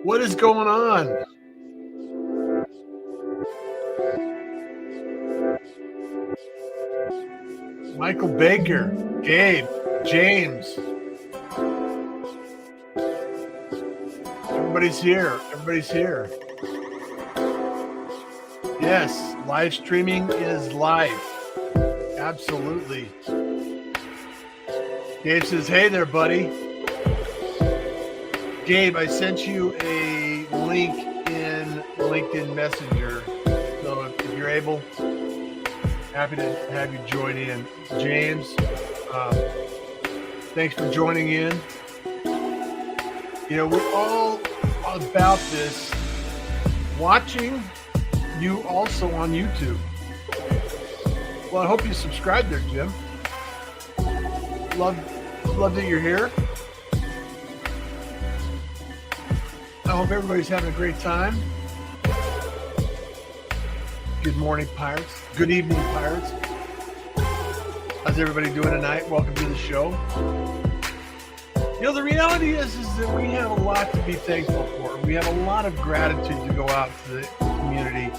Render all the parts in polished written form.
What is going on? Michael Baker, Gabe, James. Everybody's here. Everybody's here. Yes, live streaming is live. Absolutely. Gabe says, hey there, buddy. Gabe, I sent you a link in LinkedIn Messenger. So if you're able, happy to have you join in. James, thanks for joining in. You know, we're all about this, watching you also on YouTube. Well, I hope you subscribe there, Jim. Love that you're here. I hope everybody's having a great time. Good morning, Pirates. Good evening, Pirates. How's everybody doing tonight? Welcome to the show. You know, the reality is that we have a lot to be thankful for. We have a lot of gratitude to go out to the community.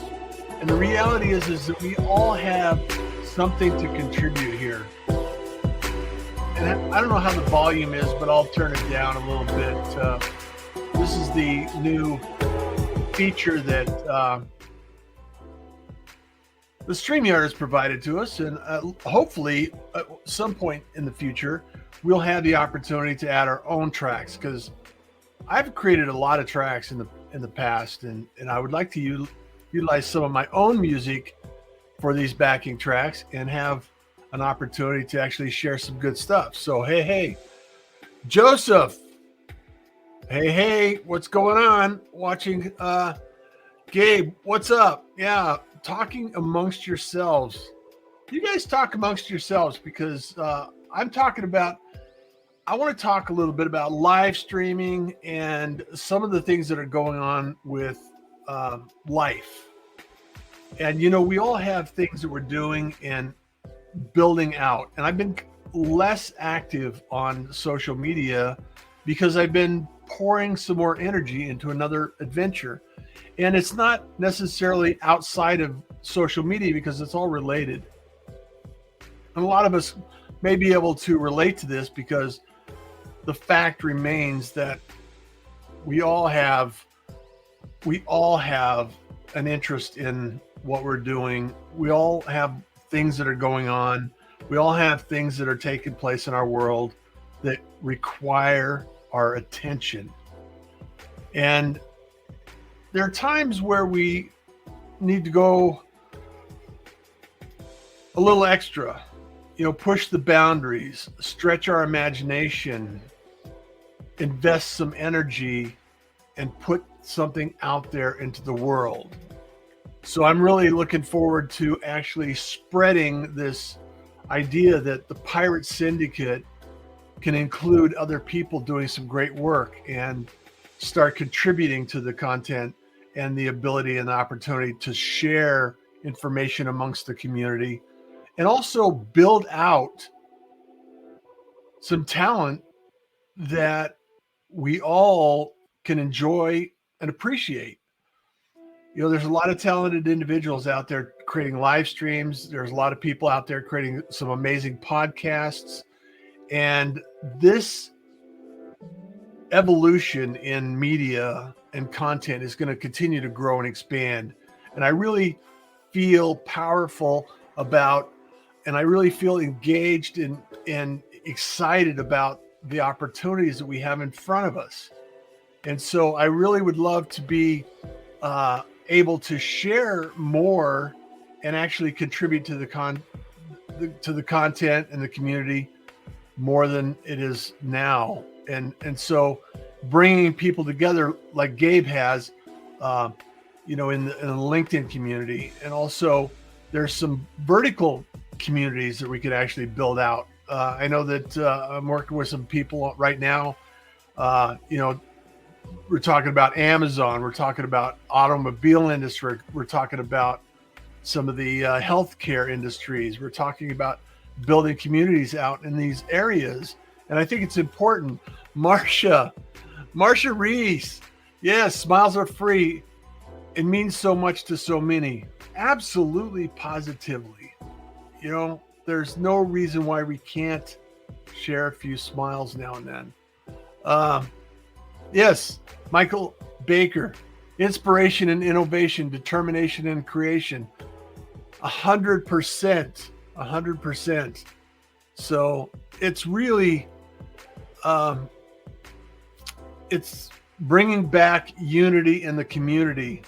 And the reality is that we all have something to contribute here. And I don't know how the volume is, but I'll turn it down a little bit. This is the new feature that the StreamYard has provided to us, and hopefully at some point in the future we'll have the opportunity to add our own tracks, because I've created a lot of tracks in the past, and I would like to utilize some of my own music for these backing tracks and have an opportunity to actually share some good stuff. So hey, Joseph. Hey, what's going on? Watching Gabe, what's up? Yeah, talking amongst yourselves. You guys talk amongst yourselves, because I want to talk a little bit about live streaming and some of the things that are going on with life. And, you know, we all have things that we're doing and building out. And I've been less active on social media because I've been pouring some more energy into another adventure. And it's not necessarily outside of social media, because it's all related. And a lot of us may be able to relate to this, because the fact remains that we all have an interest in what we're doing. We all have things that are going on. We all have things that are taking place in our world that require our attention. And there are times where we need to go a little extra, you know, push the boundaries, stretch our imagination, invest some energy, and put something out there into the world. So I'm really looking forward to actually spreading this idea that the Pirate Syndicate can include other people doing some great work and start contributing to the content, and the ability and the opportunity to share information amongst the community, and also build out some talent that we all can enjoy and appreciate. You know, there's a lot of talented individuals out there creating live streams. There's a lot of people out there creating some amazing podcasts. And this evolution in media and content is going to continue to grow and expand. And I really feel powerful about, and I really feel engaged and excited about the opportunities that we have in front of us. And so I really would love to be able to share more and actually contribute to the content and the community more than it is now. And so bringing people together like Gabe has, you know, in the LinkedIn community, and also there's some vertical communities that we could actually build out. I know that I'm working with some people right now. You know, we're talking about Amazon, we're talking about automobile industry, we're talking about some of the healthcare industries, we're talking about building communities out in these areas. And I think it's important. Marsha Reese. Yes, smiles are free. It means so much to so many. Absolutely, positively. There's no reason why we can't share a few smiles now and then. Yes, Michael Baker. Inspiration and innovation, determination and creation. 100%. 100%. So it's really, it's bringing back unity in the community.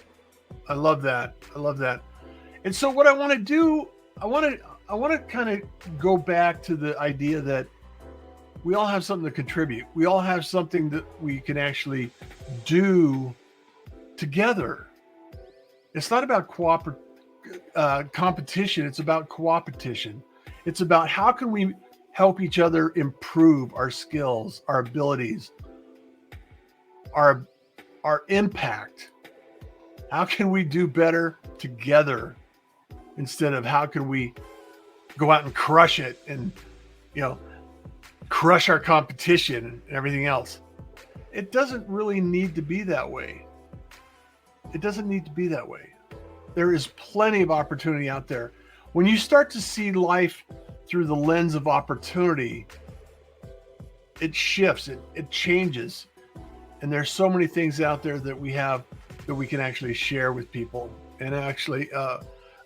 I love that. And so what I want to do, I want to kind of go back to the idea that we all have something to contribute. We all have something that we can actually do together. It's not about competition. It's about cooperation. It's about how can we help each other improve our skills, our abilities, our impact. How can we do better together instead of how can we go out and crush it and, crush our competition and everything else. It doesn't really need to be that way. It doesn't need to be that way. There is plenty of opportunity out there. When you start to see life through the lens of opportunity, it shifts, it changes. And there's so many things out there that we have that we can actually share with people and actually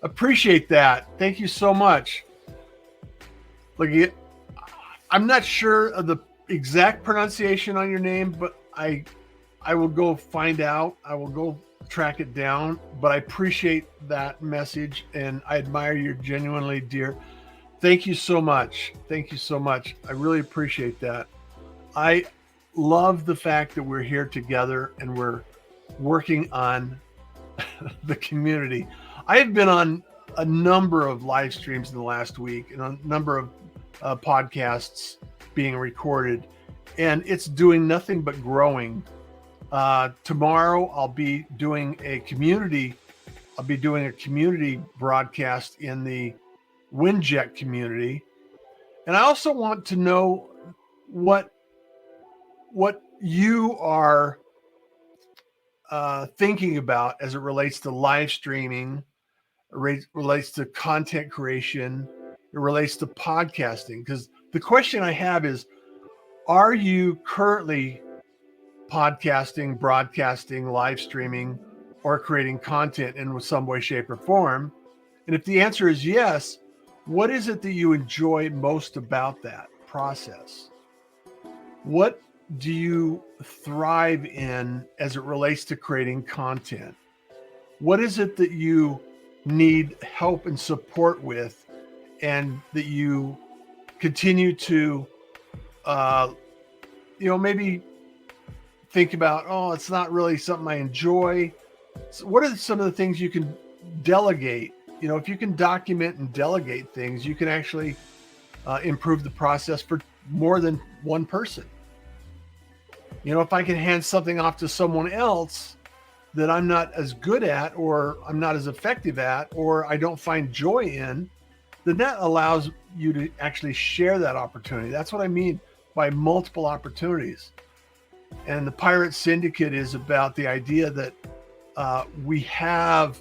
appreciate that. Thank you so much. Look, I'm not sure of the exact pronunciation on your name, but I will go find out. I will go track it down, but I appreciate that message and I admire you genuinely, dear. Thank you so much. Thank you so much. I really appreciate that. I love the fact that we're here together and we're working on the community. I have been on a number of live streams in the last week and a number of podcasts being recorded, and it's doing nothing but growing. Tomorrow I'll be doing a community broadcast in the Windjet community. And I also want to know what you are thinking about as it relates to live streaming, relates to content creation, it relates to podcasting. Because the question I have is, are you currently podcasting, broadcasting, live streaming, or creating content in some way, shape, or form? And if the answer is yes, what is it that you enjoy most about that process? What do you thrive in as it relates to creating content? What is it that you need help and support with, and that you continue to, maybe think about, it's not really something I enjoy. So what are some of the things you can delegate? If you can document and delegate things, you can actually improve the process for more than one person. If I can hand something off to someone else that I'm not as good at, or I'm not as effective at, or I don't find joy in, then that allows you to actually share that opportunity. That's what I mean by multiple opportunities. And the Pirate Syndicate is about the idea that we have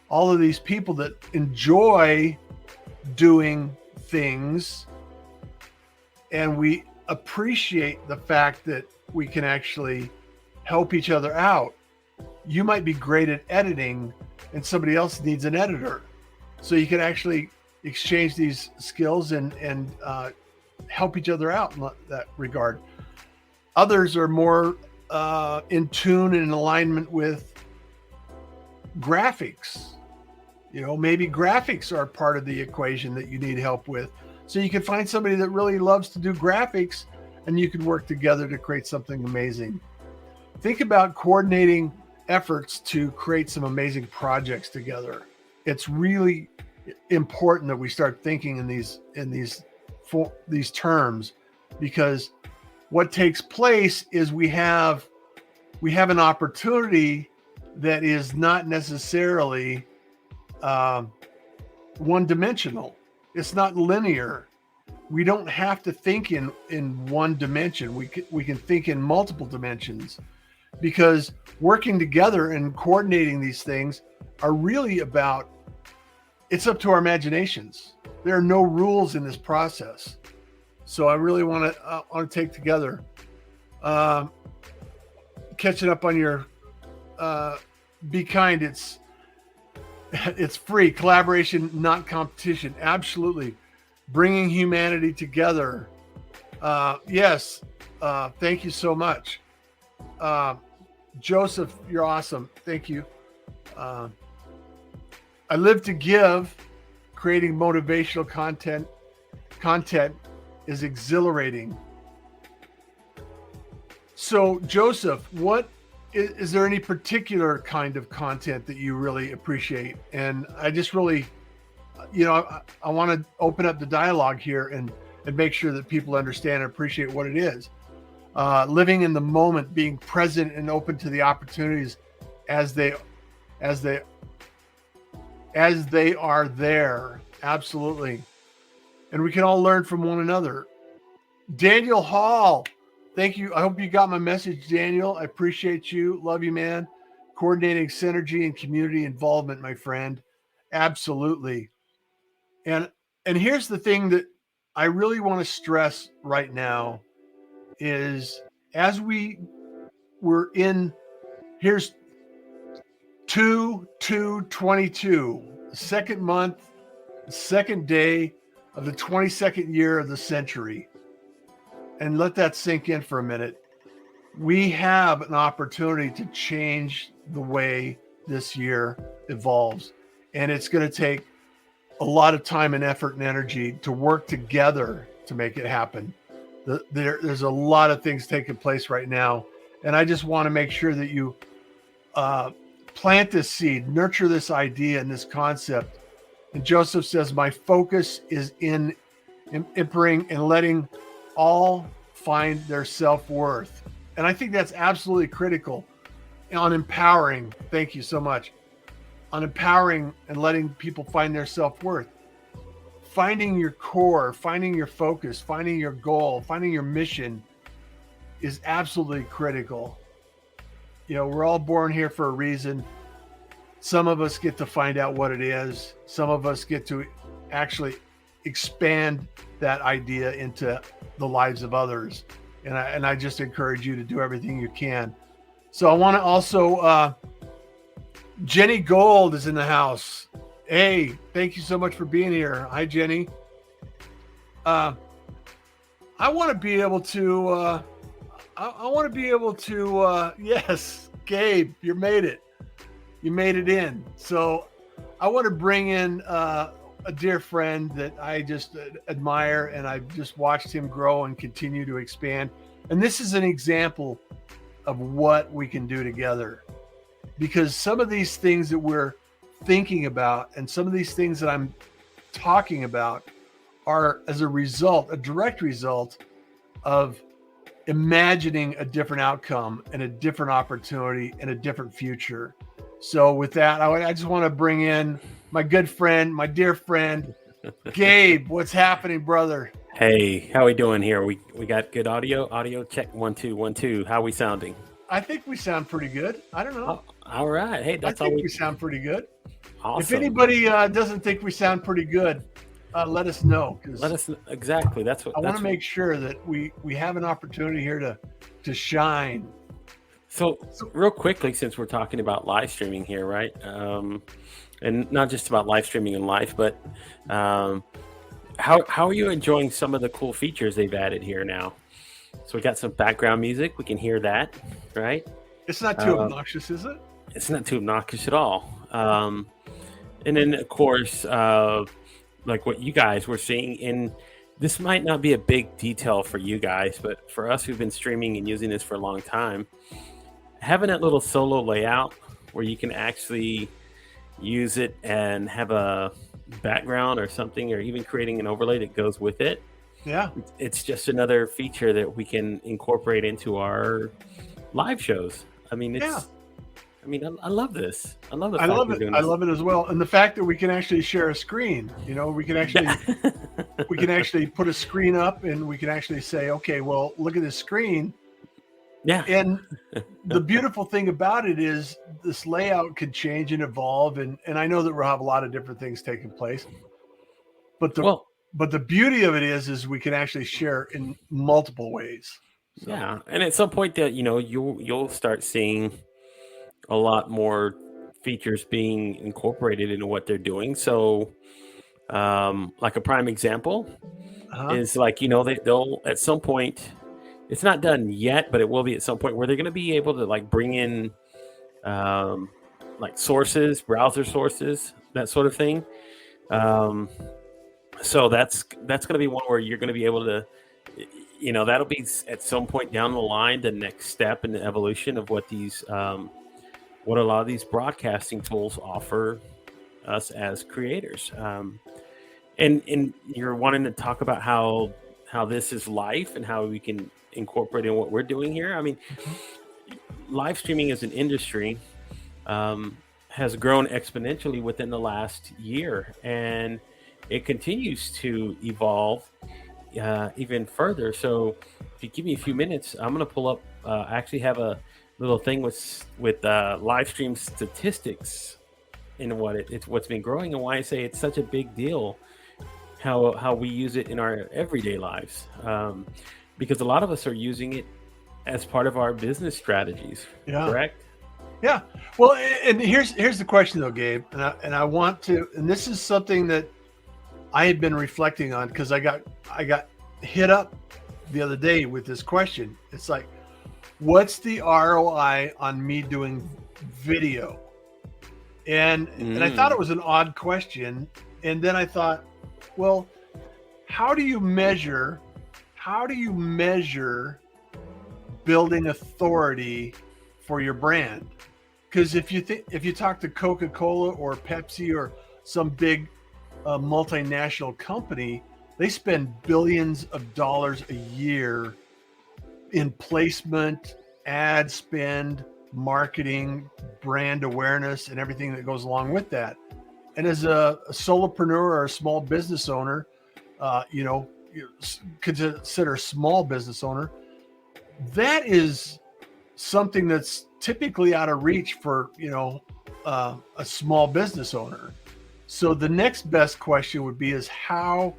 all of these people that enjoy doing things, and we appreciate the fact that we can actually help each other out. You might be great at editing and somebody else needs an editor. So you can actually exchange these skills and help each other out in that regard. Others are more in tune and in alignment with graphics. Maybe graphics are part of the equation that you need help with. So you can find somebody that really loves to do graphics, and you can work together to create something amazing. Think about coordinating efforts to create some amazing projects together. It's really important that we start thinking in these terms, because what takes place is we have an opportunity that is not necessarily one-dimensional. It's not linear. we don't have to think in one dimension. We can think in multiple dimensions, because working together and coordinating these things are really about, it's up to our imaginations. There are no rules in this process. So I really want to take together, catching up on your be kind. It's free. Collaboration, not competition. Absolutely. Bringing humanity together. Yes. Thank you so much. Joseph, you're awesome. Thank you. I live to give. Creating motivational content is exhilarating. So, Joseph, what is there any particular kind of content that you really appreciate? And I just really, I want to open up the dialogue here and make sure that people understand and appreciate what it is. Living in the moment, being present and open to the opportunities as they are there. Absolutely. And we can all learn from one another. Daniel Hall, thank you. I hope you got my message, Daniel. I appreciate you. Love you, man. Coordinating synergy and community involvement, my friend. Absolutely. And here's the thing that I really want to stress right now is, as we're in, here's 2/2/22, the second month, the second day of the 22nd year of the century. And let that sink in for a minute. We have an opportunity to change the way this year evolves. And it's going to take a lot of time and effort and energy to work together to make it happen. There's a lot of things taking place right now. And I just want to make sure that you plant this seed, nurture this idea and this concept. And Joseph says, my focus is in empowering and letting all find their self-worth. And I think that's absolutely critical on empowering. Thank you so much. On empowering and letting people find their self-worth. Finding your core, finding your focus, finding your goal, finding your mission is absolutely critical. We're all born here for a reason. Some of us get to find out what it is. Some of us get to actually expand that idea into the lives of others. And I just encourage you to do everything you can. So I want to also, Jenny Gold is in the house. Hey, thank you so much for being here. Hi, Jenny. I want to be able to, yes, Gabe, you made it. You made it in. So I want to bring in a dear friend that I just admire, and I've just watched him grow and continue to expand. And this is an example of what we can do together, because some of these things that we're thinking about and some of these things that I'm talking about are as a direct result of imagining a different outcome and a different opportunity and a different future. So with that, I just want to bring in my good friend, my dear friend, Gabe. What's happening, brother? Hey, how we doing here? We got good audio? Audio check 1 2 1 2. How we sounding? I think we sound pretty good. I don't know. All right. Hey, I think we sound pretty good. Awesome. If anybody doesn't think we sound pretty good, let us know. Let us know. Exactly. That's what I want to make sure that we have an opportunity here to shine. So real quickly, since we're talking about live streaming here, right? And not just about live streaming in life, but how are you enjoying some of the cool features they've added here now? So we got some background music. We can hear that, right? It's not too obnoxious, is it? It's not too obnoxious at all. And then, of course, like what you guys were seeing, and this might not be a big detail for you guys, but for us who've been streaming and using this for a long time, having that little solo layout where you can actually use it and have a background or something, or even creating an overlay that goes with it. Yeah. It's just another feature that we can incorporate into our live shows. I mean, I mean, I love this. I love the I fact love we're it. doing I this. love it as well, and the fact that we can actually share a screen. You know, we can actually put a screen up, and we can actually say, okay, well, look at this screen. Yeah. And the beautiful thing about it is this layout could change and evolve, and I know that we'll have a lot of different things taking place. But Well, the beauty of it is we can actually share in multiple ways. So, yeah, and at some point that you'll start seeing a lot more features being incorporated into what they're doing. So, like a prime example uh-huh. is like they'll at some point. It's not done yet, but it will be at some point where they're going to be able to like bring in um, like sources, browser sources, that sort of thing. Um, so that's going to be one where you're going to be able to, that'll be at some point down the line the next step in the evolution of what a lot of these broadcasting tools offer us as creators. And you're wanting to talk about how this is life and how we can incorporate in what we're doing here. I mean, Mhm. live streaming as an industry has grown exponentially within the last year, and it continues to evolve even further. So, if you give me a few minutes, I'm going to pull up. I actually have a little thing with live stream statistics and it's what's been growing and why I say it's such a big deal. How we use it in our everyday lives, because a lot of us are using it as part of our business strategies. Yeah. Correct? Yeah. Well, and here's the question though, Gabe, and I want to, and this is something that I had been reflecting on because I got hit up the other day with this question. It's like, what's the ROI on me doing video? And I thought it was an odd question, and then I thought, well, how do you measure building authority for your brand? Because if you talk to Coca-Cola or Pepsi or some big multinational company, they spend billions of dollars a year in placement, ad spend, marketing, brand awareness, and everything that goes along with that. And as a solopreneur or a small business owner, you consider a small business owner, that is something that's typically out of reach for a small business owner. So the next best question would be is how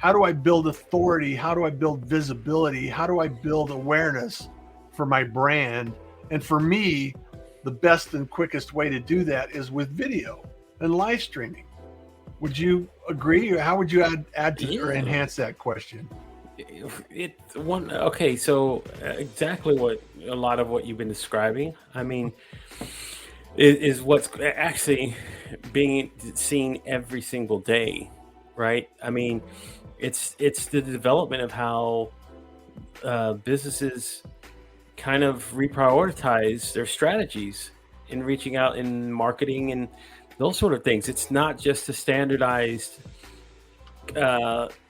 do I build authority? How do I build visibility? How do I build awareness for my brand? And for me, the best and quickest way to do that is with video and live streaming. Would you agree, or how would you add to or Yeah. enhance that question? Okay, so exactly what a lot of what you've been describing, I mean, is what's actually being seen every single day, right? I mean, it's the development of how businesses kind of reprioritize their strategies in reaching out in marketing and those sort of things. It's not just a standardized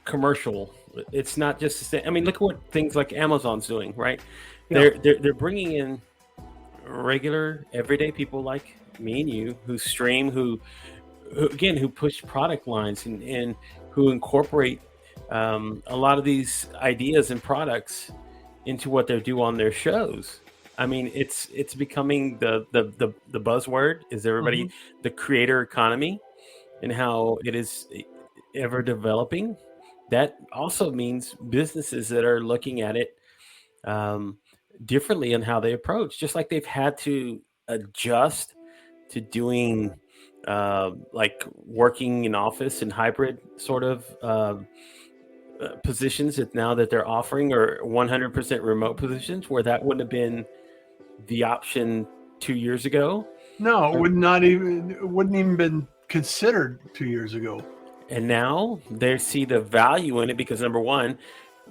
commercial. It's not just I mean, look at what things like Amazon's doing, right? Yeah. They're bringing in regular everyday people like me and you who stream, who push product lines and who incorporate a lot of these ideas and products into what they do on their shows. I mean, it's becoming the buzzword is everybody Mhm. the creator economy and how it is ever developing. That also means businesses that are looking at it um, differently in how they approach, just like they've had to adjust to doing like working in office and hybrid sort of positions that now that they're offering or 100% remote positions where that wouldn't have been the option 2 years ago. No, it wouldn't even been considered 2 years ago. And now they see the value in it because number one,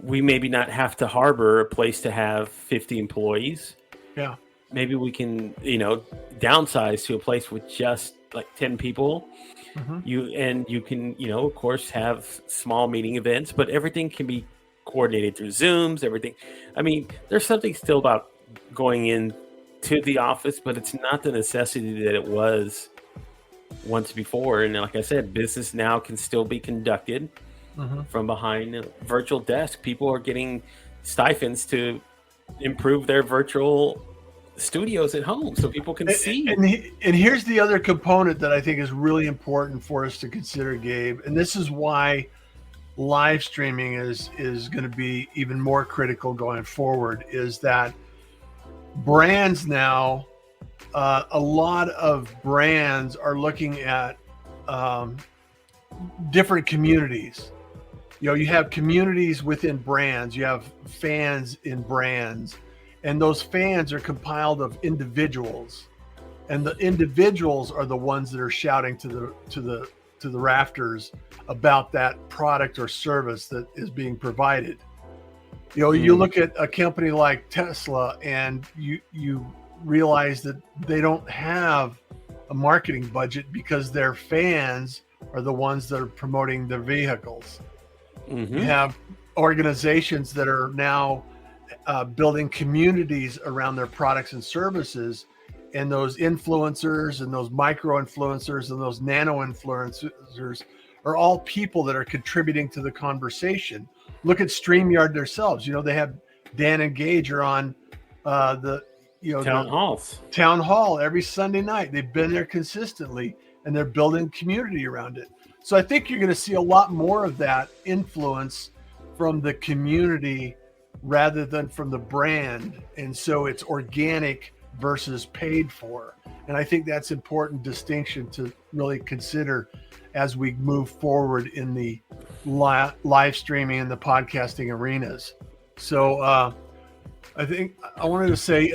we maybe not have to harbor a place to have 50 employees. Yeah. Maybe we can, downsize to a place with just like 10 people. Mhm. You can, of course, have small meeting events, but everything can be coordinated through Zooms, everything. I mean, there's something still about going in to the office, but it's not the necessity that it was once before. And like I said, business now can still be conducted from behind a virtual desk. People are getting stipends to improve their virtual studios at home so people can see. And here's the other component that I think is really important for us to consider, Gabe. And this is why live streaming is going to be even more critical going forward, is that brands now, a lot of brands are looking at different communities. You know, you have communities within brands, you have fans in brands, and those fans are compiled of individuals, and the individuals are the ones that are shouting to the rafters about that product or service that is being provided. You know, you look at a company like Tesla, and you realize that they don't have a marketing budget because their fans are the ones that are promoting their vehicles. You have organizations that are now building communities around their products and services, and those influencers and those micro influencers and those nano influencers are all people that are contributing to the conversation. Look at StreamYard themselves. You know, they have Dan and Gage are on the town hall every Sunday night. They've been there consistently, and they're building community around it. So I think you're going to see a lot more of that influence from the community rather than from the brand. And so it's organic versus paid for. And I think that's an important distinction to really consider as we move forward in the live streaming and the podcasting arenas. So I think I wanted to say,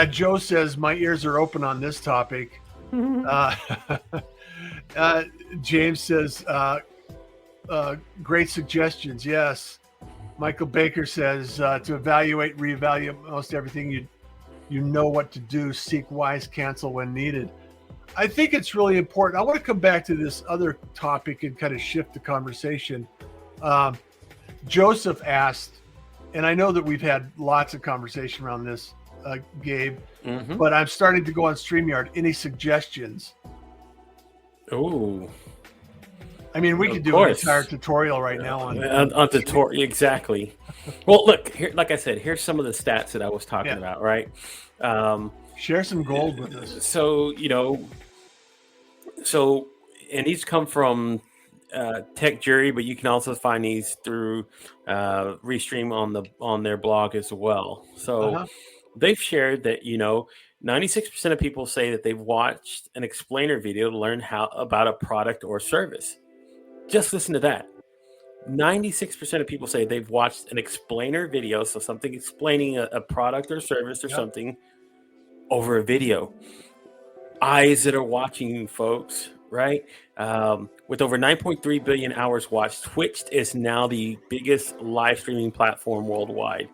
Joe says my ears are open on this topic. James says, great suggestions. Yes. Michael Baker says, to evaluate, reevaluate most everything, you know what to do, seek wise counsel when needed. I think it's really important. I want to come back to this other topic and kind of shift the conversation. Joseph asked, and I know that we've had lots of conversation around this, Gabe, but I'm starting to go on StreamYard. Any suggestions? Oh, I mean, we could do an entire tutorial right now on tutorial. Exactly. Well, look here. Like I said, here's some of the stats that I was talking about. Right. Share some gold with us. So and these come from Tech Jury, but you can also find these through Restream on their blog as well. So they've shared that 96% of people say that they've watched an explainer video to learn about a product or service. Just listen to that. 96% of people say they've watched an explainer video, so something explaining a product or service or something over a video. Eyes that are watching you, folks, right? With over 9.3 billion hours watched, Twitch is now the biggest live streaming platform worldwide.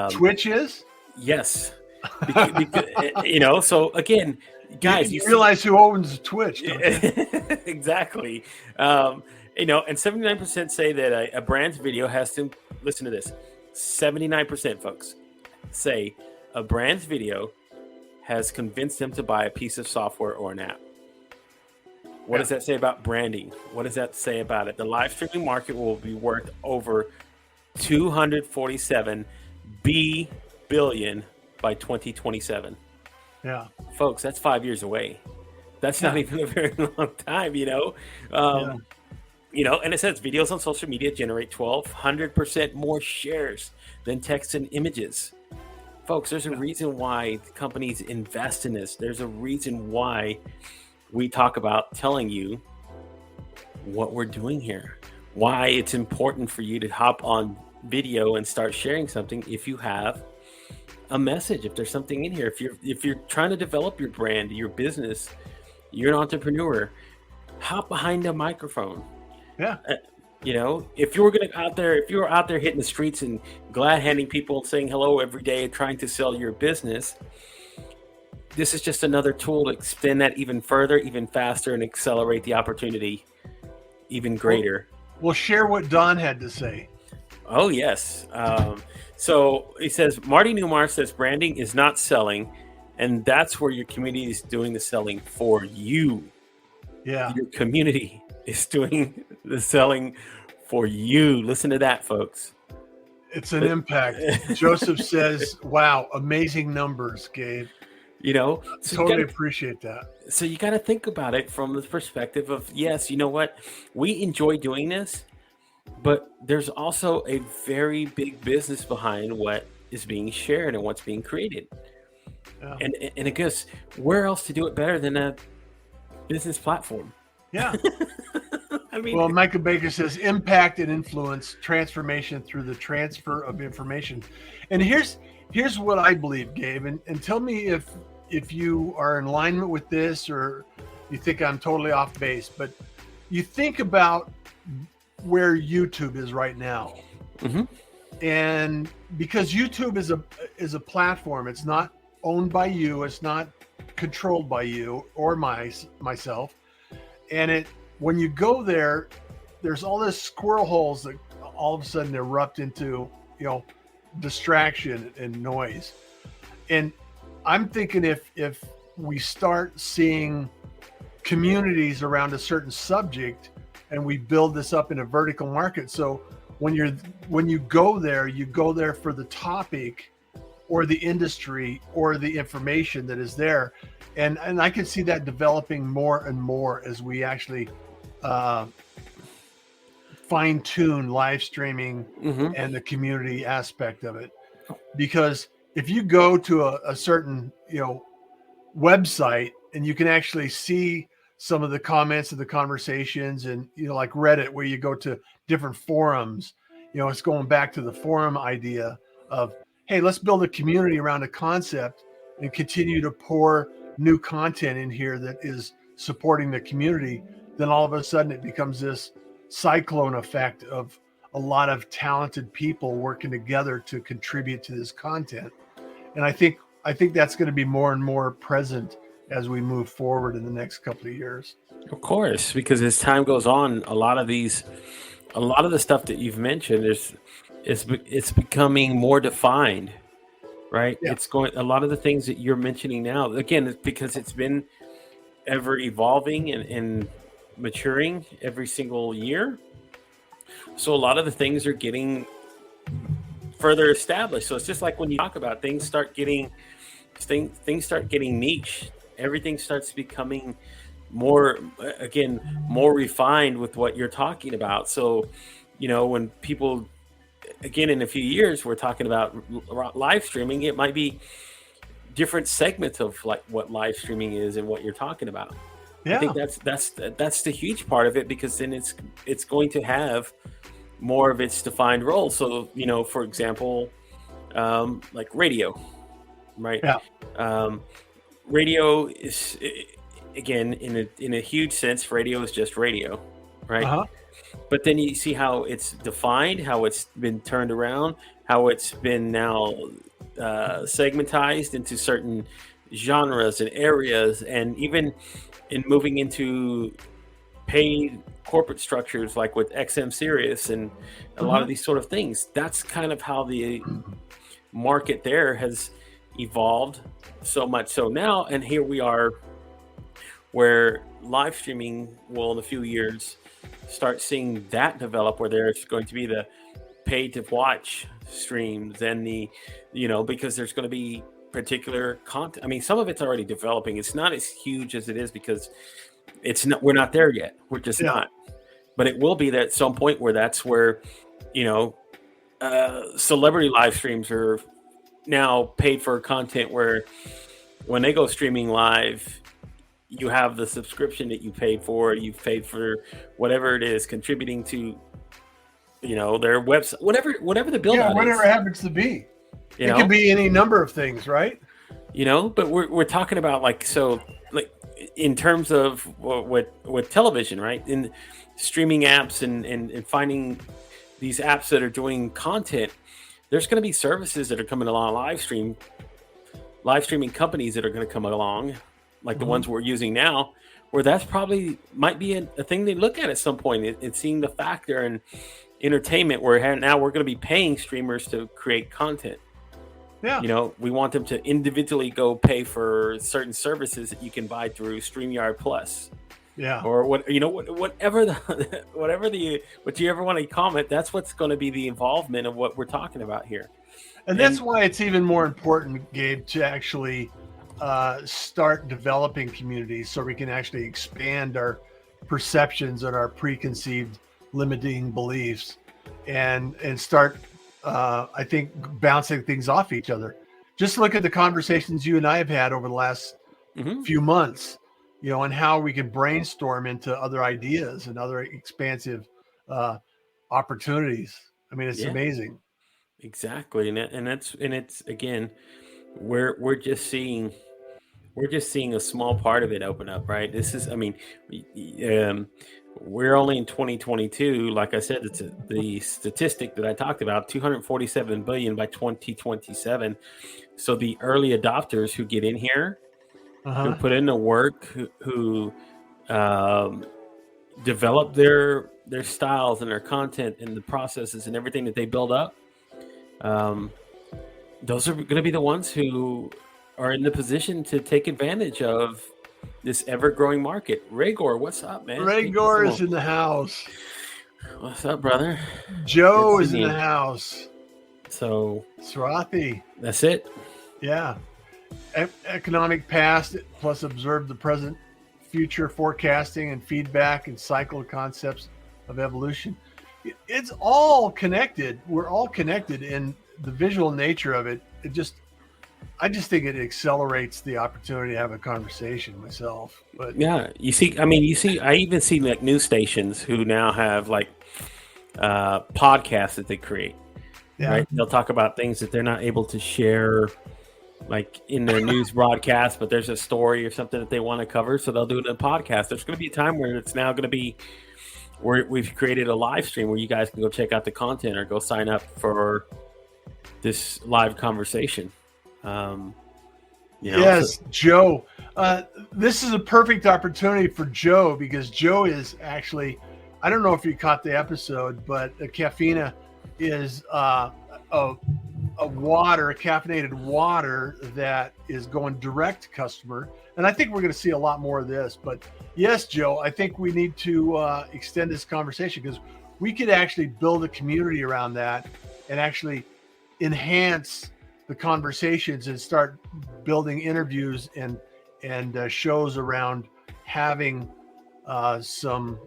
Twitch is? Yes. Because, so again, guys, you realize who owns Twitch, don't you? Exactly. And 79% say that a brand's video has to listen to this. 79%, folks, say a brand's video has convinced them to buy a piece of software or an app. What does that say about branding? What does that say about it? The live streaming market will be worth over $247 billion by 2027. Yeah. Folks, that's 5 years away. That's not even a very long time, and it says videos on social media generate 1,200% more shares than text and images. Folks, there's a reason why companies invest in this. There's a reason why we talk about telling you what we're doing here, why it's important for you to hop on video and start sharing something if you have a message, if there's something in here, if you're trying to develop your brand, your business, you're an entrepreneur, hop behind a microphone. Yeah. If you were out there hitting the streets and glad handing people, saying hello every day, trying to sell your business, this is just another tool to extend that even further, even faster, and accelerate the opportunity even greater. We'll share what Don had to say. Oh yes. So he says Marty Newmar says branding is not selling, and that's where your community is doing the selling for you. Yeah. Your community is doing the selling for you. Listen to that, folks. It's an impact. Joseph says, wow, amazing numbers, Gabe. You know, so Totally appreciate that. So you got to think about it from the perspective of, yes, you know what? We enjoy doing this, but there's also a very big business behind what is being shared and what's being created. Yeah. And I guess where else to do it better than a business platform? Yeah. I mean, Well, Micah Baker says impact and influence transformation through the transfer of information. And here's what I believe, Gabe, and tell me if you are in alignment with this or you think I'm totally off base, but you think about where YouTube is right now. Mm-hmm. And because YouTube is a platform, it's not owned by you, it's not controlled by you or myself. And when you go there, there's all this squirrel holes that all of a sudden erupt into, distraction and noise. And I'm thinking if we start seeing communities around a certain subject and we build this up in a vertical market. So when you go there for the topic or the industry or the information that is there. And I can see that developing more and more as we actually fine tune live streaming and the community aspect of it. Because if you go to a certain, website and you can actually see some of the comments of the conversations and, like Reddit, where you go to different forums, it's going back to the forum idea of, hey, let's build a community around a concept and continue to pour new content in here that is supporting the community. Then all of a sudden it becomes this cyclone effect of a lot of talented people working together to contribute to this content. And I think that's going to be more and more present as we move forward in the next couple of years. Of course, because as time goes on, a lot of the stuff that you've mentioned it's becoming more defined, right? Yeah. A lot of the things that you're mentioning now, again, it's because it's been ever evolving and maturing every single year. So a lot of the things are getting further established. So it's just like when you talk about things start getting niche. Everything starts becoming more refined with what you're talking about. So, when people, again, in a few years, we're talking about live streaming, it might be different segments of like what live streaming is and what you're talking about. Yeah. I think that's the huge part of it, because then it's going to have more of its defined role. So, for example, like radio, right? Yeah. Radio is, again, in a huge sense, radio is just radio, right? Uh-huh. But then you see how it's defined, how it's been turned around, how it's been now segmentized into certain genres and areas, and even in moving into paid corporate structures like with XM Sirius and a lot of these sort of things. That's kind of how the market there has evolved so much so now. And here we are where live streaming will in a few years start seeing that develop, where there's going to be the pay to watch streams and because there's going to be particular content. I mean, some of it's already developing. It's not as huge as it is because we're not there yet. We're just not. But it will be that at some point where that's where, celebrity live streams are now paid for content, where when they go streaming live, you have the subscription that you paid for. You've paid for whatever it is contributing to, their website, whatever the build out is. Whatever happens to be. It can be any number of things, right? But we're talking about like in terms of what television, right? In streaming apps and finding these apps that are doing content, there's going to be services that are coming along, live streaming companies that are going to come along, like the ones we're using now, where that's probably might be a thing they look at some point. It's seeing the factor, and entertainment where now we're going to be paying streamers to create content. Yeah. We want them to individually go pay for certain services that you can buy through StreamYard Plus. Yeah. Or whatever what you ever want to comment, that's what's going to be the involvement of what we're talking about here. And that's why it's even more important, Gabe, to actually start developing communities so we can actually expand our perceptions and our preconceived limiting beliefs and start, I think, bouncing things off each other. Just look at the conversations you and I have had over the last few months, and how we can brainstorm into other ideas and other expansive opportunities. I mean, it's amazing. Exactly, and it's again, we're just seeing a small part of it open up, right? This is, I mean, we're only in 2022. Like I said, it's the statistic that I talked about, 247 billion by 2027. So the early adopters who get in here, who put in the work, who develop their styles and their content and the processes and everything that they build up, those are going to be the ones who are in the position to take advantage of this ever-growing market. Rhaegor, what's up, man? Rhaegor is in the house. What's up, brother? Joe is in the house. So Swathi. That's it. Yeah. Economic past plus observe the present, future forecasting and feedback and cycle concepts of evolution. It's all connected. We're all connected in the visual nature of it. I just think it accelerates the opportunity to have a conversation myself. But yeah, I even see like news stations who now have like podcasts that they create. Yeah. Right? They'll talk about things that they're not able to share like in their news broadcast, but there's a story or something that they want to cover, so they'll do it in a podcast. There's going to be a time where it's now going to be where we've created a live stream where you guys can go check out the content or go sign up for this live conversation. Yes, Joe. This is a perfect opportunity for Joe because Joe is actually, I don't know if you caught the episode, but the Caffeina is a caffeinated water that is going direct to customer. And I think we're going to see a lot more of this. But yes, Joe, I think we need to extend this conversation because we could actually build a community around that and actually enhance the conversations and start building interviews and shows around having some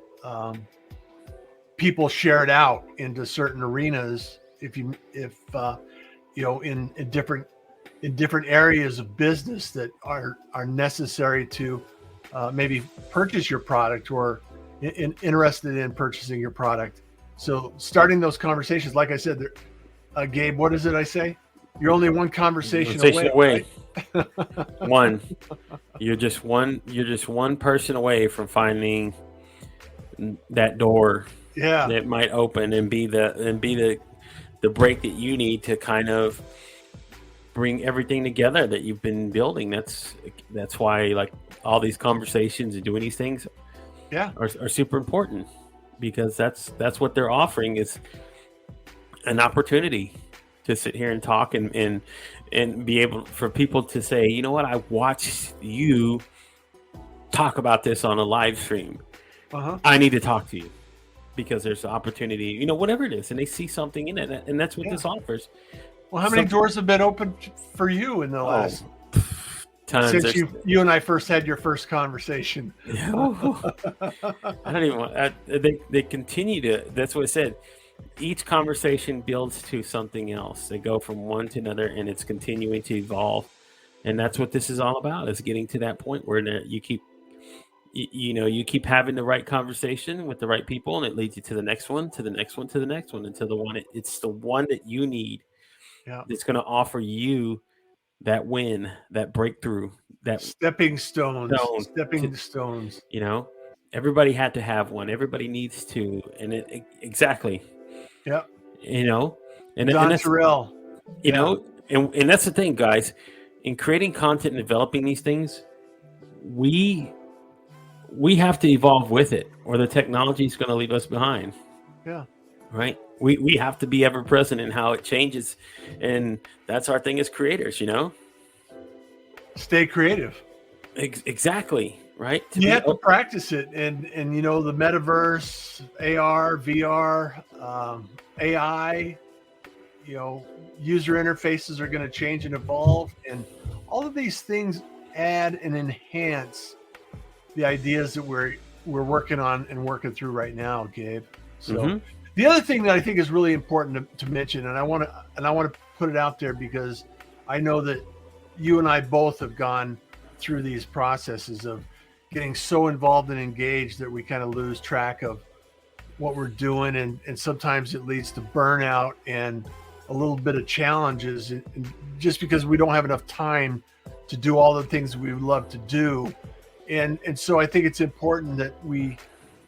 people shared out into certain arenas. If in different areas of business that are necessary to maybe purchase your product or interested in purchasing your product. So starting those conversations, like I said, Gabe, what is it I say? You're only one conversation away. Right? One. You're just one person away from finding that door. Yeah. That might open and be the break that you need to kind of bring everything together that you've been building. That's why like all these conversations and doing these things are super important, because that's what they're offering is an opportunity to sit here and talk and be able for people to say, you know what, I watched you talk about this on a live stream. I need to talk to you because there's an opportunity, whatever it is, and they see something in it, and that's what this offers. Well, how many doors have been opened for you in the last tons since you and I first had your first conversation? I don't even want. They continue to. That's what I said. Each conversation builds to something else. They go from one to another, and it's continuing to evolve. And that's what this is all about: is getting to that point where you keep having the right conversation with the right people, and it leads you to the next one, to the next one, to the next one, until it's the one that you need. Yeah, that's going to offer you that win, that breakthrough, that stepping stones. Everybody had to have one. Everybody needs to, and exactly. Yeah. And Don Terrell. And that's the thing, guys. In creating content and developing these things, we have to evolve with it, or the technology is going to leave us behind. Yeah. right? We have to be ever present in how it changes, and that's our thing as creators, you know. Stay creative. Exactly, right? To You be have to practice it, and you know, the metaverse, AR, VR, AI, you know, user interfaces are going to change and evolve, and all of these things add and enhance the ideas that we're working on and working through right now, Gabe. So hmm the other thing that I think is really important to mention, and I want to put it out there because I know that you and I both have gone through these processes of getting so involved and engaged that we kind of lose track of what we're doing, and sometimes it leads to burnout and a little bit of challenges, and just because we don't have enough time to do all the things we would love to do. And so I think it's important that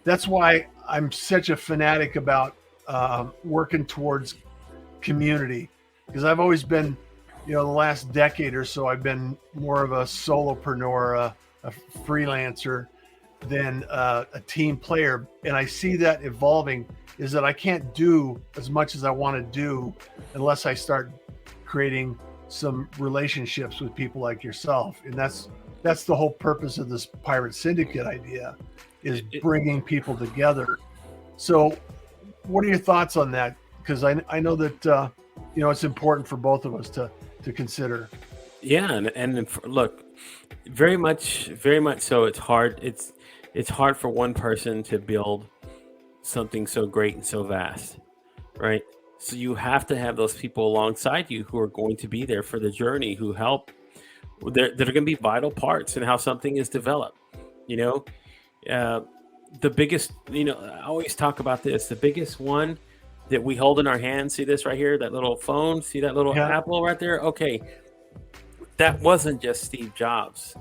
that's why I'm such a fanatic about working towards community, because I've always been, you know, the last decade or so, I've been more of a solopreneur, a freelancer than a team player. And I see that evolving, is that I can't do as much as I want to do unless I start creating some relationships with people like yourself. And that's the whole purpose of this Pirate Syndicate idea, is bringing people together. So what are your thoughts on that? Because I know that, you know, it's important for both of us to consider. Yeah, and look, very much so. It's hard. It's hard for one person to build something so great and so vast, right? So you have to have those people alongside you who are going to be there for the journey, who help. That are going to be vital parts in how something is developed. You know, the biggest. You know, I always talk about this. The biggest one that we hold in our hand. See this right here? That little phone. See that little apple right there? Okay, that wasn't just Steve Jobs.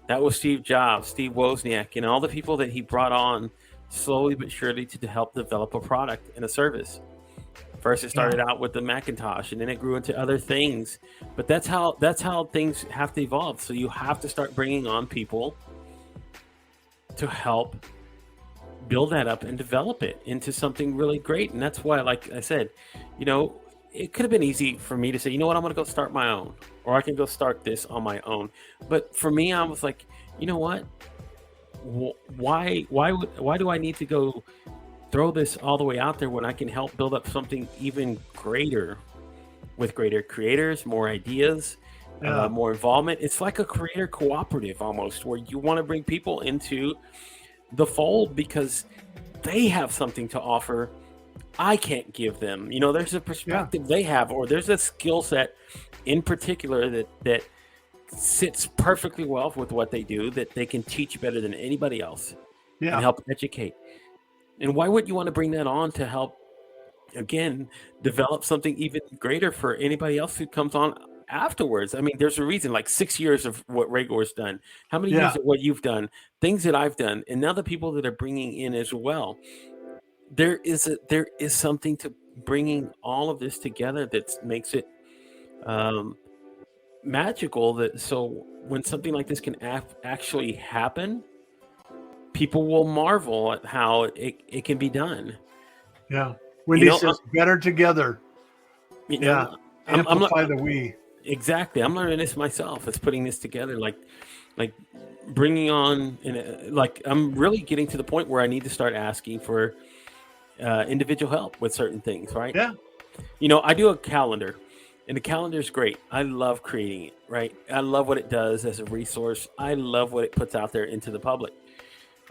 That was Steve Jobs, Steve Wozniak, and all the people that he brought on slowly but surely to help develop a product and a service. First, it started out with the Macintosh, and then it grew into other things. But that's how things have to evolve. So you have to start bringing on people to help build that up and develop it into something really great. And that's why, like I said, you know, it could have been easy for me to say, you know what, I'm going to go start my own, or I can go start this on my own. But for me, I was like, you know what? Why do I need to go throw this all the way out there when I can help build up something even greater with greater creators, more ideas, more involvement? It's like a creator cooperative almost, where you want to bring people into the fold because they have something to offer I can't give them. You know, there's a perspective they have, or there's a skill set in particular that sits perfectly well with what they do, that they can teach better than anybody else and help educate. And why wouldn't you want to bring that on to help, again, develop something even greater for anybody else who comes on afterwards? I mean, there's a reason, like 6 years of what Rhaegor's done, how many years of what you've done, things that I've done, and now the people that are bringing in as well. There is something to bringing all of this together that makes it magical. That so when something like this can actually happen, people will marvel at how it can be done. Yeah, Wendy says better together. You know, amplify the we. Exactly, I'm learning this myself. It's putting this together, like bringing on, like I'm really getting to the point where I need to start asking for individual help with certain things, right? Yeah. You know, I do a calendar, and the calendar is great. I love creating it, right? I love what it does as a resource. I love what it puts out there into the public.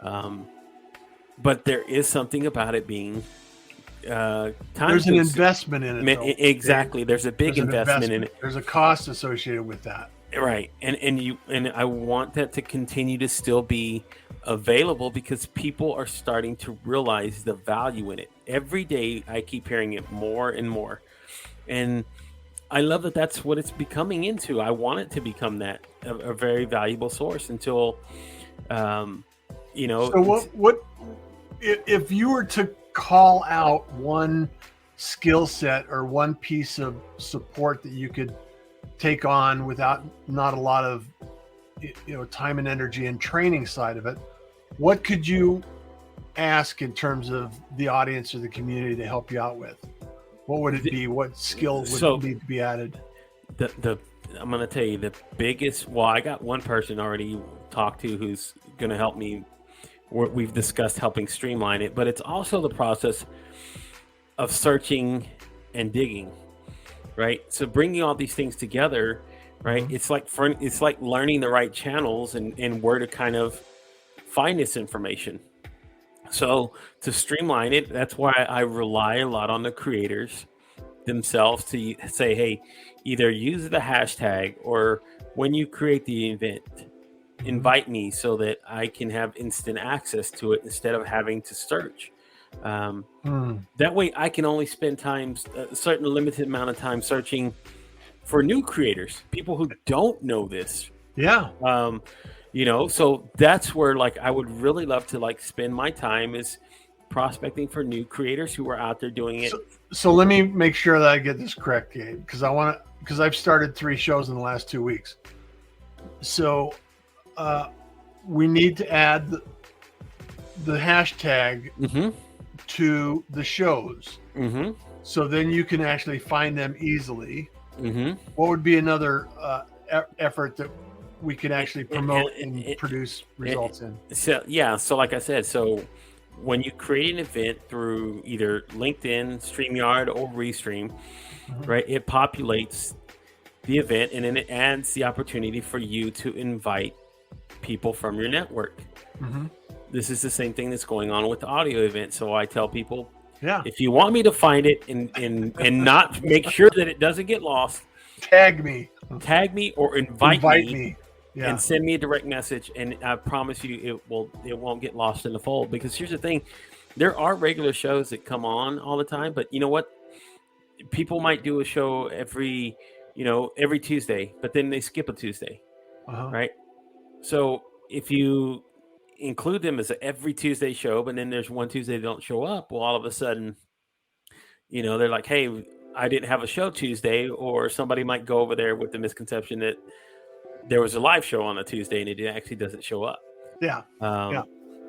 But there is something about it being time. There's an investment in it. Though. Exactly. There's a big investment in it. There's a cost associated with that. Right. And I want that to continue to still be available because people are starting to realize the value in it. Every day I keep hearing it more and more. And I love that that's what it's becoming into. I want it to become that, a very valuable source until, you know. So what if you were to call out one skill set or one piece of support that you could take on without not a lot of, you know, time and energy and training side of it, what could you ask in terms of the audience or the community to help you out with? What would it be? What skill would need to be added? I'm going to tell you the biggest. Well, I got one person already talked to who's going to help me. We've discussed helping streamline it, but it's also the process of searching and digging, right? So bringing all these things together, right? Mm-hmm. It's like learning the right channels and where to kind of find this information. So to streamline it, that's why I rely a lot on the creators themselves to say, hey, either use the hashtag, or when you create the event, invite me so that I can have instant access to it instead of having to search. That way I can only spend a certain limited amount of time searching for new creators, people who don't know this. Yeah. So that's where like I would really love to like spend my time is prospecting for new creators who are out there doing it. So let me make sure that I get this correct, Gabe, because I've started 3 shows in the last 2 weeks. So we need to add the hashtag to the shows. So then you can actually find them easily. What would be another effort that we could actually promote and produce results in? So like I said, so when you create an event through either LinkedIn, StreamYard, or Restream, right, it populates the event and then it adds the opportunity for you to invite people from your network. This is the same thing that's going on with the audio event. So I tell people, if you want me to find it and not make sure that it doesn't get lost, tag me or invite me. Yeah. And send me a direct message, and I promise you it won't get lost in the fold. Because here's the thing, there are regular shows that come on all the time, but you know what? People might do a show every Tuesday, but then they skip a Tuesday, right? So if you include them as every Tuesday show, but then there's one Tuesday they don't show up, well, all of a sudden, they're like, hey, I didn't have a show Tuesday, or somebody might go over there with the misconception that there was a live show on a Tuesday and it actually doesn't show up.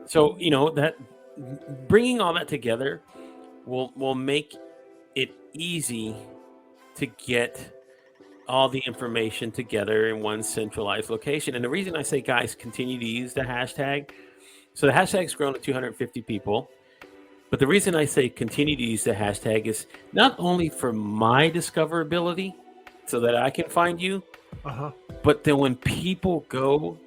So, that bringing all that together will make it easy to get all the information together in one centralized location. And the reason I say, guys, continue to use the hashtag. So the hashtag's grown to 250 people. But the reason I say continue to use the hashtag is not only for my discoverability so that I can find you, but then when people go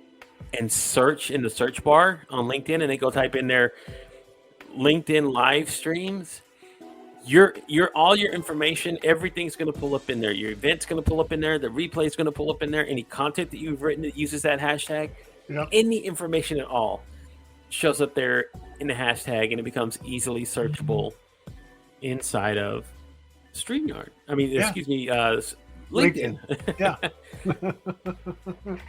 and search in the search bar on LinkedIn and they go type in their LinkedIn live streams, your all your information, everything's going to pull up in there. Your event's going to pull up in there. The replay is going to pull up in there. Any content that you've written that uses that hashtag, any information at all shows up there in the hashtag, and it becomes easily searchable inside of StreamYard. Excuse me, LinkedIn.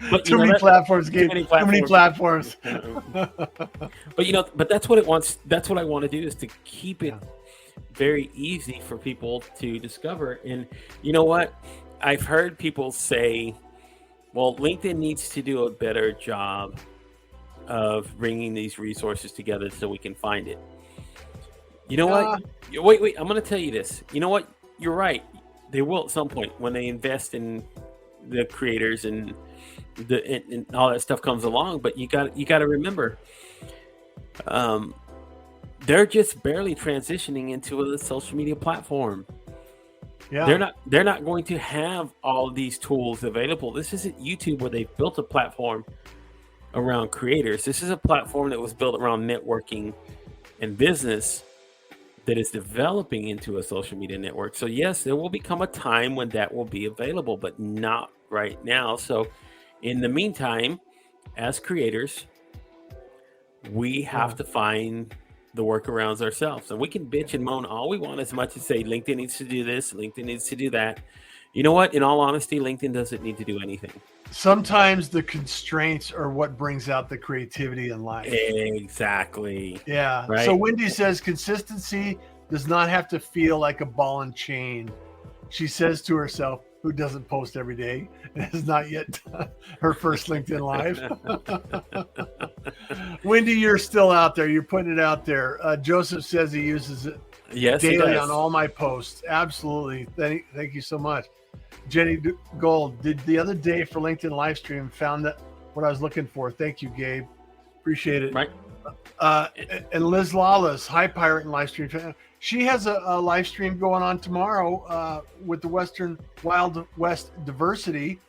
But too many platforms, Gabe. Too many platforms. But that's what it wants. That's what I want to do, is to keep it very easy for people to discover. And you know what? I've heard people say, well, LinkedIn needs to do a better job of bringing these resources together so we can find it. You know what? Wait, I'm going to tell you this. You know what? You're right. They will at some point when they invest in the creators and all that stuff comes along. But you got to remember, they're just barely transitioning into a social media platform. Yeah, they're not going to have all of these tools available. This isn't YouTube where they've built a platform around creators. This is a platform that was built around networking and business that is developing into a social media network. So yes, there will become a time when that will be available, but not right now. So in the meantime, as creators, we have to find the workarounds ourselves. And we can bitch and moan all we want, as much as say LinkedIn needs to do this, LinkedIn needs to do that. You know what? In all honesty, LinkedIn doesn't need to do anything. Sometimes the constraints are what brings out the creativity in life. Exactly. Yeah. Right? So Wendy says consistency does not have to feel like a ball and chain. She says to herself, who doesn't post every day and has not yet done her first LinkedIn Live. Wendy, you're still out there. You're putting it out there. Joseph says he uses it daily on all my posts. Absolutely. Thank you so much. Jenny Gold, did the other day for LinkedIn live stream, found that what I was looking for. Thank you, Gabe. Appreciate it. Right. And Liz Lawless, hi Pirate and live stream fan. She has a live stream going on tomorrow with the Western Wild West Diversity,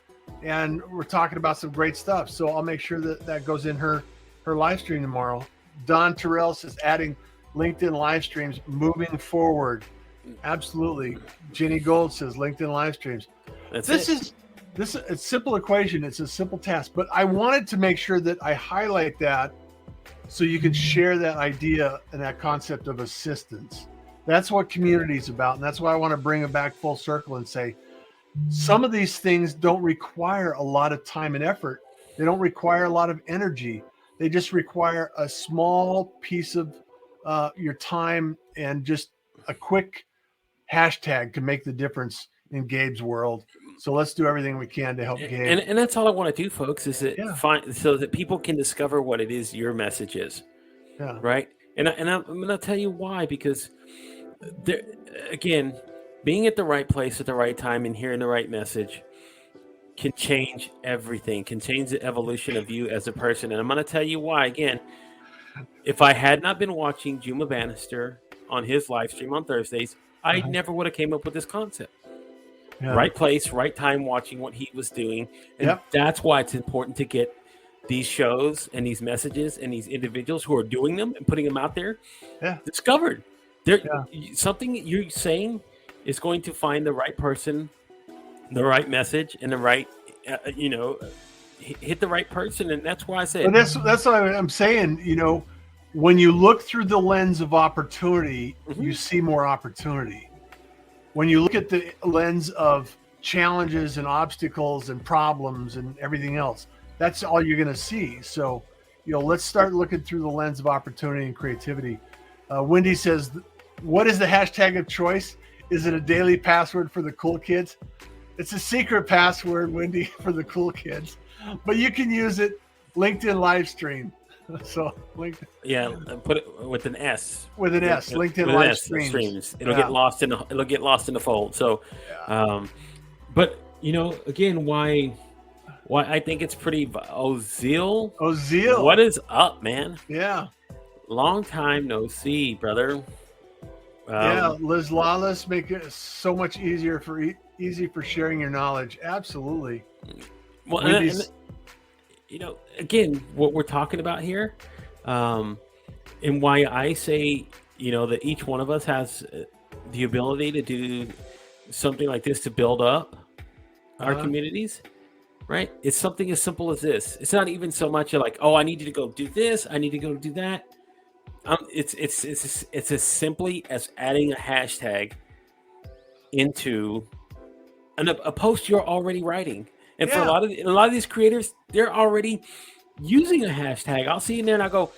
and we're talking about some great stuff. So I'll make sure that goes in her live stream tomorrow. Don Terrell says adding LinkedIn live streams moving forward. Absolutely. Jenny Gold says LinkedIn live streams. This is a simple equation. It's a simple task, but I wanted to make sure that I highlight that so you can share that idea and that concept of assistance. That's what community is about. And that's why I want to bring it back full circle and say, some of these things don't require a lot of time and effort. They don't require a lot of energy. They just require a small piece of your time, and just a quick hashtag can make the difference in Gabe's world. So let's do everything we can to help Gabe. And that's all I want to do, folks, is find so that people can discover what it is your message is. Yeah. Right. And I'm going to tell you why, because there, again, being at the right place at the right time and hearing the right message can change everything, can change the evolution of you as a person. And I'm going to tell you why. Again, if I had not been watching Juma Bannister on his live stream on Thursdays, I never would have came up with this concept. Yeah. Right place, right time, watching what he was doing. And that's why it's important to get these shows and these messages and these individuals who are doing them and putting them out there discovered. Something you're saying is going to find the right person, the right message, and the right, hit the right person. And that's why I say that's what I'm saying. When you look through the lens of opportunity, you see more opportunity. When you look at the lens of challenges and obstacles and problems and everything else, that's all you're going to see. So, let's start looking through the lens of opportunity and creativity. Wendy says, what is the hashtag of choice? Is it a daily password for the cool kids? It's a secret password, Wendy, for the cool kids, but you can use it. LinkedIn live stream. So LinkedIn. Put it with an S. With an S. LinkedIn with live streams. It'll get lost in the fold. So, but again, why I think it's pretty. Ozil. What is up, man? Yeah. Long time no see, brother. Liz Lawless, make it so much easier easy for sharing your knowledge. Absolutely. Well, again, what we're talking about here, and why I say, that each one of us has the ability to do something like this to build up our communities, right? It's something as simple as this. It's not even so much like, oh, I need you to go do this, I need to go do that. It's as simply as adding a hashtag into a post you're already writing. And for a lot of these creators, they're already using a hashtag. I'll see in there and I go,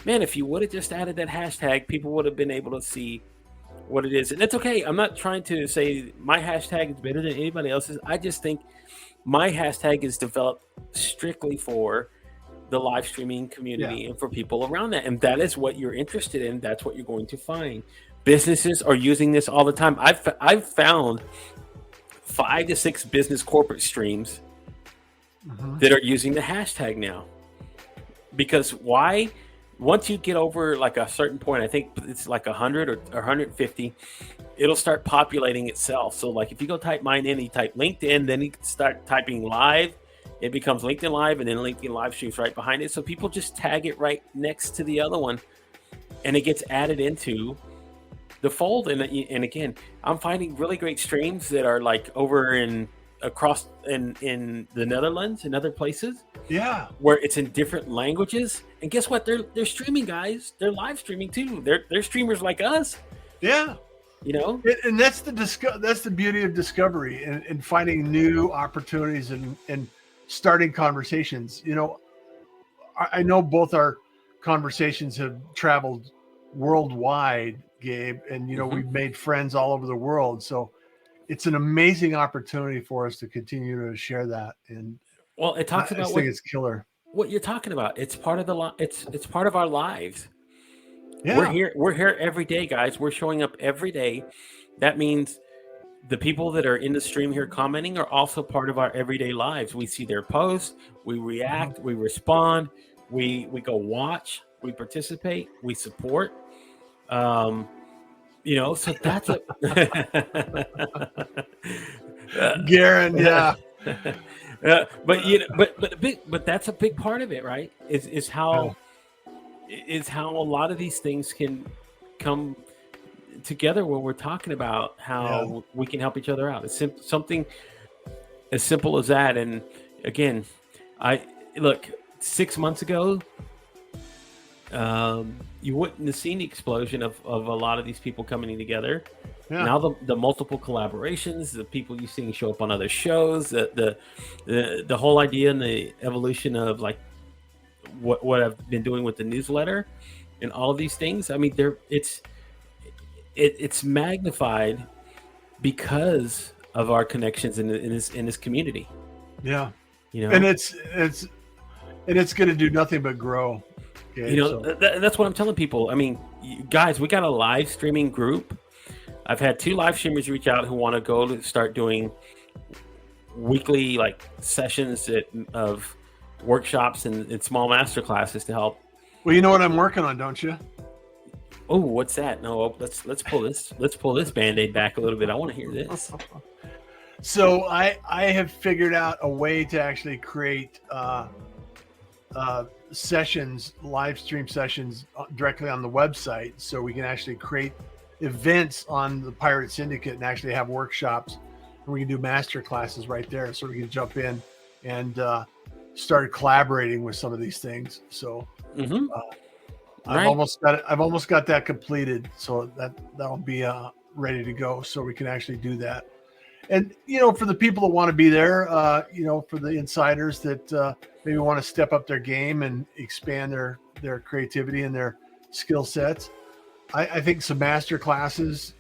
man, if you would have just added that hashtag, people would have been able to see what it is. And that's okay. I'm not trying to say my hashtag is better than anybody else's. I just think my hashtag is developed strictly for the live streaming community and for people around that. And that is what you're interested in. That's what you're going to find. Businesses are using this all the time. I've found 5 to 6 business corporate streams that are using the hashtag now. Because why? Once you get over like a certain point, I think it's like 100 or 150, it'll start populating itself. So like if you go type mine in, you type LinkedIn, then you start typing live, it becomes LinkedIn Live, and then LinkedIn Live streams right behind it. So people just tag it right next to the other one, and it gets added into the fold. And again, I'm finding really great streams that are like over across in the Netherlands and other places. Yeah, where it's in different languages. And guess what? They're streaming, guys. They're live streaming too. They're streamers like us. Yeah. And that's the beauty of discovery and finding new opportunities and starting conversations. I know both our conversations have traveled worldwide, Gabe, and we've made friends all over the world. So it's an amazing opportunity for us to continue to share that. And well, it talks I about just think it's killer. What you're talking about. It's part of it's part of our lives. Yeah. We're here every day, guys. We're showing up every day. That means the people that are in the stream here commenting are also part of our everyday lives. We see their posts, we react, we respond, we go watch, we participate, we support. So that's a Garen, yeah. But that's a big part of it, right? Is how a lot of these things can come together when we're talking about how we can help each other out. It's something as simple as that. And again, 6 months ago, you wouldn't have seen the explosion of a lot of these people coming together. Yeah. Now the multiple collaborations, the people you seeing show up on other shows, the whole idea and the evolution of like what I've been doing with the newsletter and all of these things. I mean, it's magnified because of our connections in this community. Yeah, and it's going to do nothing but grow. Okay, that's what I'm telling people. I mean, guys, we got a live streaming group. I've had 2 live streamers reach out who want to go to start doing weekly sessions of workshops and small master classes to help. Well, you know what I'm working on, don't you? Oh, what's that? No, let's pull this Band-Aid back a little bit. I want to hear this. So I have figured out a way to actually create sessions, live stream sessions directly on the website, so we can actually create events on the Pirate Syndicate and actually have workshops, and we can do master classes right there, so we can jump in and start collaborating with some of these things. So I've almost got that completed, so that'll be ready to go, so we can actually do that. And for the people that want to be there, for the insiders that maybe want to step up their game and expand their creativity and their skill sets, I think some master classes,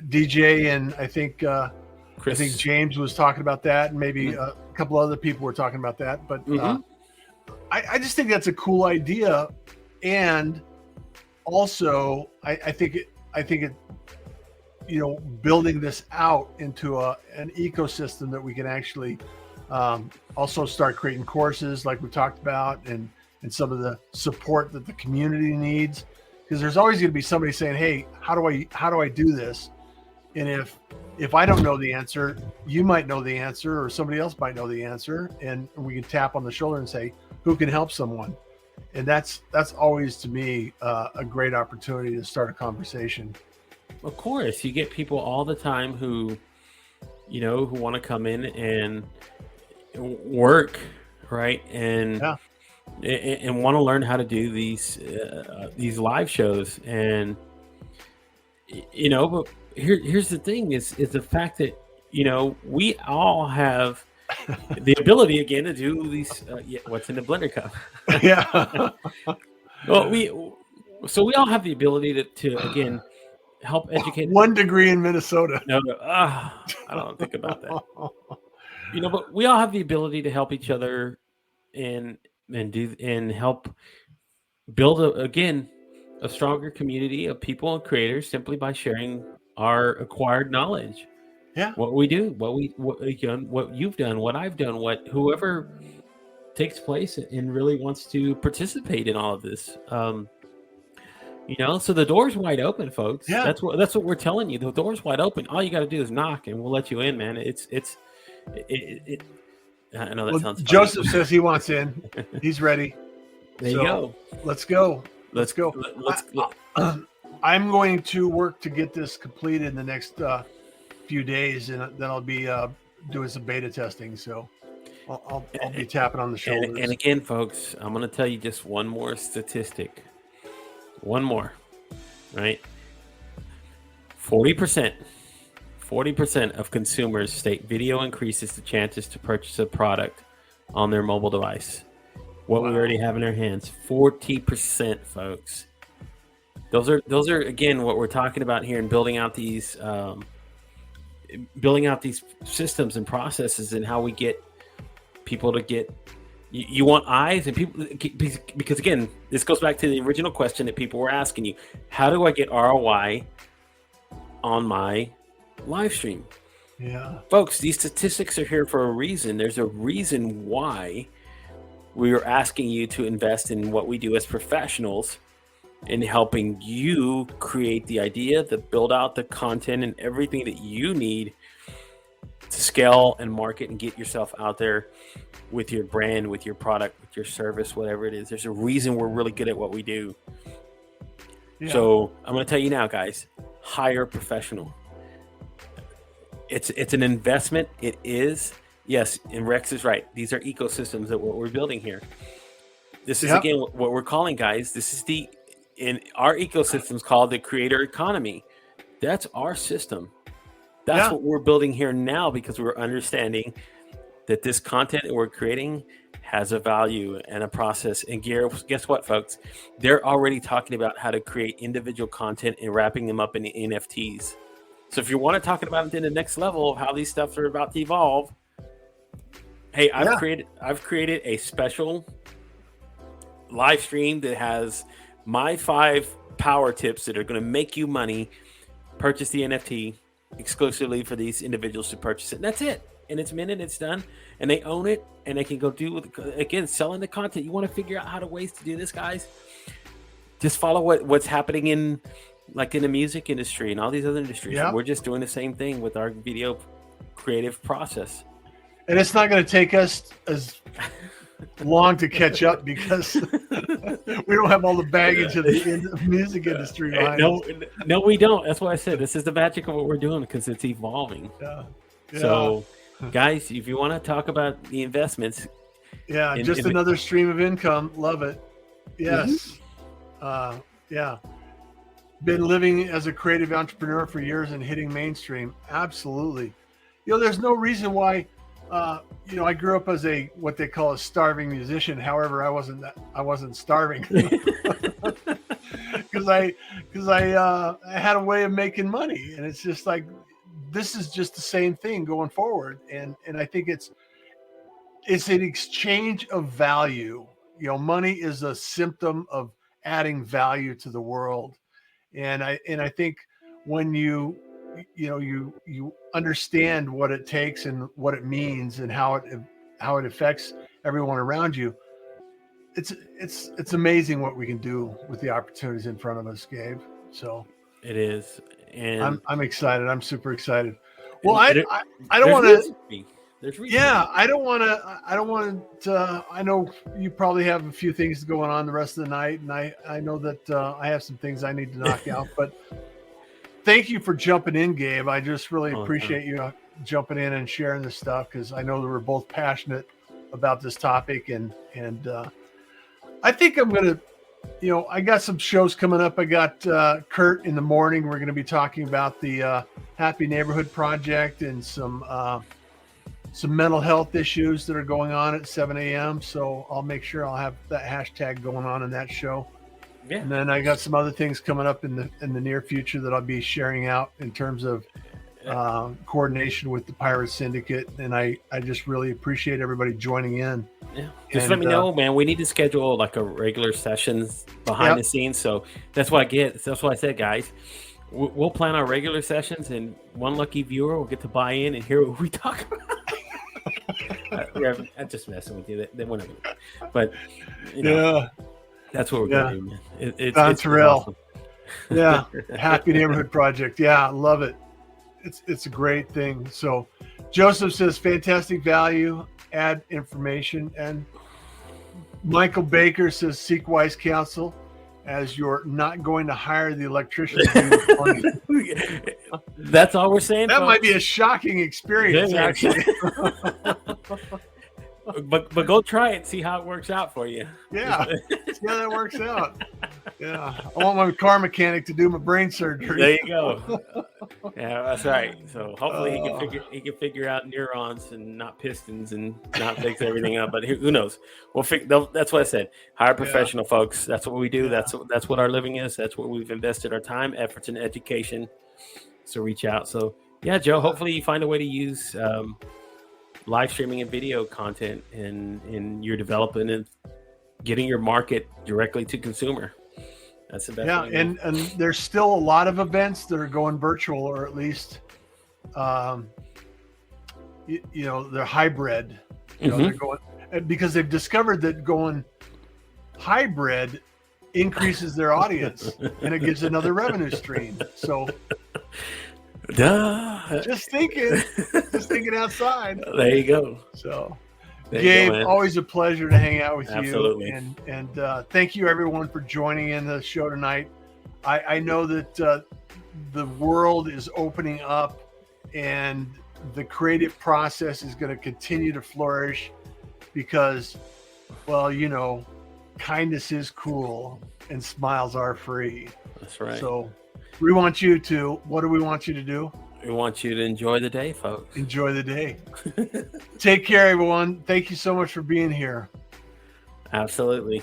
DJ and I think James was talking about that, and maybe a couple other people were talking about that. But I just think that's a cool idea, and also I think it building this out into an ecosystem that we can actually also start creating courses like we talked about, and some of the support that the community needs, because there's always going to be somebody saying, hey, how do I do this? And if I don't know the answer, you might know the answer, or somebody else might know the answer, and we can tap on the shoulder and say, who can help someone? And that's always, to me, a great opportunity to start a conversation. Of course, you get people all the time who want to come in and work, right? And want to learn how to do these live shows. And but here's the thing: is the fact that we all have the ability again to do these. What's in the blender cup? Yeah. Well, we all have the ability to again help educate. 1 degree in Minnesota. No, I don't think about that. But we all have the ability to help each other and help build a stronger community of people and creators simply by sharing our acquired knowledge. Yeah. What we do, what you've done, what I've done, what whoever takes place and really wants to participate in all of this. So the door's wide open, folks. Yeah. That's what we're telling you. The door's wide open. All you got to do is knock, and we'll let you in, man. I know that sounds funny. Joseph says he wants in. He's ready. There you go. Let's go. Let's go. I'm going to work to get this completed in the next few days, and then I'll be doing some beta testing. So I'll be tapping on the shoulders. And again, folks, I'm going to tell you just one more statistic. One more, right? 40% of consumers state video increases the chances to purchase a product on their mobile device. What we already have in our hands, 40%, folks. Those are again what we're talking about here, and building out these building out these systems and processes and how we get people to get. You want eyes and people, because again, this goes back to the original question that people were asking you: how do I get ROI on my live stream? Yeah, folks, these statistics are here for a reason. There's a reason why we are asking you to invest in what we do as professionals in helping you create the idea, to build out the content and everything that you need to scale and market and get yourself out there with your brand, with your product, with your service, whatever it is. There's a reason we're really good at what we do. Yeah. So I'm going to tell you now, guys, hire a professional. It's an investment. It is. Yes, and Rex is right. These are ecosystems that what we're building here. This is, again, what we're calling, guys. This is in our ecosystems called the creator economy. That's our system. That's what we're building here now, because we're understanding that this content that we're creating has a value and a process. And guess what, folks? They're already talking about how to create individual content and wrapping them up in the NFTs. So if you want to talk about it in the next level of how these stuff are about to evolve, hey, I've created a special live stream that has my 5 power tips that are going to make you money. Purchase the NFT exclusively for these individuals to purchase it. And that's it. And it's minted, it's done, and they own it, and they can go do, again, selling the content. You want to figure out how to ways to do this, guys? Just follow what's happening in the music industry and all these other industries. Yep. We're just doing the same thing with our video creative process. And it's not going to take us as long to catch up, because we don't have all the baggage of the music industry behind us. No, we don't. That's why I said this is the magic of what we're doing, because it's evolving. Yeah. So, guys, if you want to talk about the investments. Yeah, another stream of income. Love it. Yes. Mm-hmm. Been living as a creative entrepreneur for years and hitting mainstream. Absolutely. There's no reason why, I grew up as what they call a starving musician. However, I wasn't starving because I had a way of making money, and it's just like, this is just the same thing going forward. And I think it's an exchange of value. Money is a symptom of adding value to the world. And I think when you understand what it takes and what it means and how it affects everyone around you, it's amazing what we can do with the opportunities in front of us, Gabe. So it is, and I'm excited. I'm super excited. Well, I don't want to. I don't want to. I know you probably have a few things going on the rest of the night, and I know that I have some things I need to knock out. But thank you for jumping in, Gabe. I just really appreciate you jumping in and sharing this stuff, because I know that we're both passionate about this topic, and I think I'm gonna. I got some shows coming up. I got Kurt in the morning. We're going to be talking about the Happy Neighborhood Project and some mental health issues that are going on at 7 a.m. So I'll make sure I'll have that hashtag going on in that show. Yeah. And then I got some other things coming up in the near future that I'll be sharing out in terms of coordination with the Pirate Syndicate. And I just really appreciate everybody joining in. Yeah. Just let me know, man. We need to schedule like a regular sessions behind the scenes. So that's what I said, guys. We'll plan our regular sessions, and one lucky viewer will get to buy in and hear what we talk about. I'm just messing with you. They won't. But that's what we're gonna do, man. It's real. Awesome. Yeah, Happy Neighborhood Project. Yeah, I love it. It's a great thing. So Joseph says fantastic value, add information, and Michael Baker says seek wise counsel, as you're not going to hire the electrician to do the plumbing. That's all we're saying. That might be a shocking experience, actually. But go try it, see how it works out for you. Yeah, see how that works out. Yeah, I want my car mechanic to do my brain surgery. There you go. Yeah, that's right. So hopefully he can figure out neurons and not pistons and not fix everything up. But who knows? That's what I said. Hire professional folks. That's what we do. Yeah. That's what our living is. That's what we've invested our time, efforts, and education. So reach out. So Yeah, Joe. Hopefully, you find a way to use live streaming and video content in your development and getting your market directly to consumer. That's the best. Yeah, way and there's still a lot of events that are going virtual, or at least, they're hybrid. They're going because they've discovered that going hybrid increases their audience and it gives another revenue stream. So, Duh. just thinking outside. There you go. So, There you Gabe, go, man. always a pleasure to hang out with Absolutely. you. And thank you everyone for joining in the show tonight. I know that the world is opening up and the creative process is going to continue to flourish because, well, kindness is cool and smiles are free. That's right. So what do we want you to do? We want you to enjoy the day, folks. Enjoy the day. Take care, everyone. Thank you so much for being here. Absolutely.